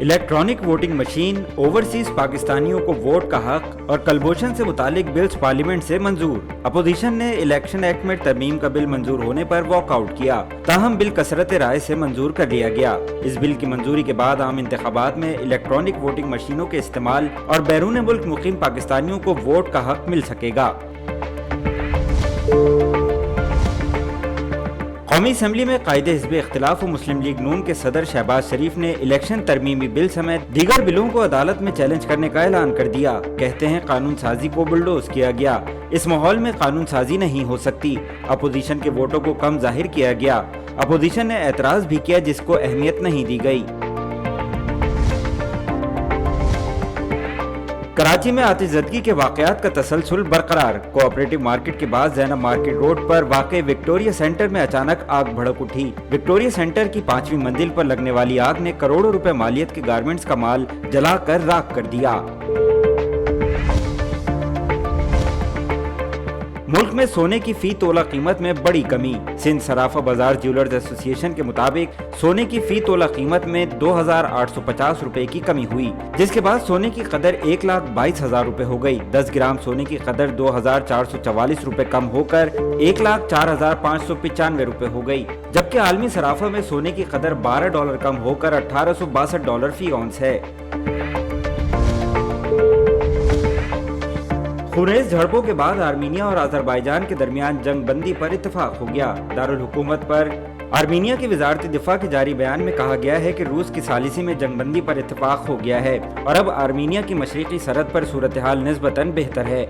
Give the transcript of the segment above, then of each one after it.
Electronic voting machine, overseas पाकिस्तानियों को vote का हक और कलभूषण से मुतालिक बिल्स पार्लियामेंट से मंजूर। अपोजिशन ने इलेक्शन एक्ट में तरमीम का बिल मंजूर होने पर वॉकआउट किया, ताहम बिल कसरत राय से मंजूर कर लिया गया। इस बिल की मंजूरी के बाद आम इंतखाबात में इलेक्ट्रॉनिक वोटिंग मशीनों के इस्तेमाल और बैरून मुल्क मुकीम पाकिस्तानियों को वोट का हक मिल सकेगा। कौमी असम्बली में कायदे हिज़्ब इख्तिलाफ व मुस्लिम लीग नून के सदर शहबाज शरीफ ने इलेक्शन तरमीमी बिल समेत दीगर बिलों को अदालत में चैलेंज करने का ऐलान कर दिया। कहते हैं कानून साजी को बुलडोज किया गया, इस माहौल में कानून साजी नहीं हो सकती। अपोजिशन के वोटों को कम जाहिर किया गया। अपोजिशन ने एतराज भी किया जिसको अहमियत नहीं दी गई। कराची में आतिशज़दगी के वाक़यात का तसलसल बरकरार। कोऑपरेटिव मार्केट के बाद ज़ैनब मार्केट रोड पर वाक़े विक्टोरिया सेंटर में अचानक आग भड़क उठी। विक्टोरिया सेंटर की 5वीं मंजिल पर लगने वाली आग ने करोड़ों रुपए मालियत के गारमेंट्स का माल जलाकर राख कर दिया। मुल्क में सोने की फी तोला कीमत में बड़ी कमी। सिंध सराफा बाजार ज्वेलर्स एसोसिएशन के मुताबिक सोने की फी तोला कीमत में 2,850 रुपए की कमी हुई, जिसके बाद सोने की कदर 1,22,000 रुपए हो गई। 10 ग्राम सोने की कदर 2,444 रुपए कम होकर 1,04,595 रुपए हो गई, जबकि आलमी सराफा में सोने की कदर $12 कम होकर $1,862 फी औंस है। खुरेज झड़पों के बाद आर्मीनिया और अजरबैजान के दरमियान जंग बंदी पर इत्तेफाक हो गया। दारुल हुकूमत पर आर्मीनिया की वजारत दिफा के जारी बयान में कहा गया है कि रूस की सालिसी में जंग बंदी पर इत्तेफाक हो गया है और अब आर्मीनिया की मशरिकी सरहद पर सूरत हाल निस्बतन बेहतर है।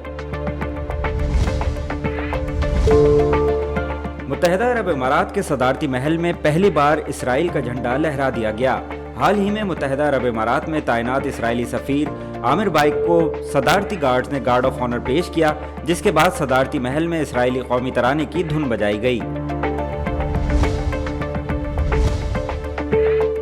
मुत्तहिदा अरब इमारात के सदारती महल में पहली बार इसराइल का झंडा लहरा दिया गया। हाल ही में मुत्तहिदा अरब इमारात में तैनात इसराइली सफीर आमिर बाइक को सदारती गार्ड्स ने गार्ड ऑफ ऑनर पेश किया, जिसके बाद सदारती महल में इसराइली कौमी तराने की धुन बजाई गई।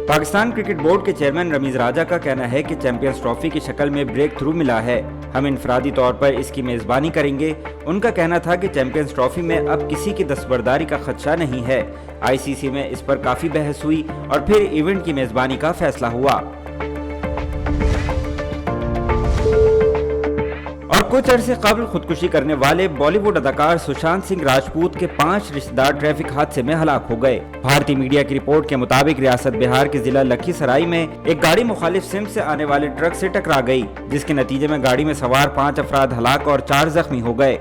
पाकिस्तान क्रिकेट बोर्ड के चेयरमैन रमीज राजा का कहना है कि चैंपियंस ट्रॉफी की शक्ल में ब्रेक थ्रू मिला है, हम इनफरादी तौर पर इसकी मेजबानी करेंगे। उनका कहना था कि चैंपियंस ट्रॉफी में अब किसी की दस्तबरदारी का खदशा नहीं है। आईसीसी में इस पर काफी बहस हुई और फिर इवेंट की मेजबानी का फैसला हुआ। और कुछ अरसे कबल खुदकुशी करने वाले बॉलीवुड अदाकार सुशांत सिंह राजपूत के 5 रिश्तेदार ट्रैफिक हादसे में हलाक हो गए। भारतीय मीडिया की रिपोर्ट के मुताबिक रियासत बिहार के जिला लखीसराय में एक गाड़ी मुखालिफ सिमत से आने वाले ट्रक से टकरा गई, जिसके नतीजे में गाड़ी में सवार 5 अफराद हलाक और 4 जख्मी हो गए।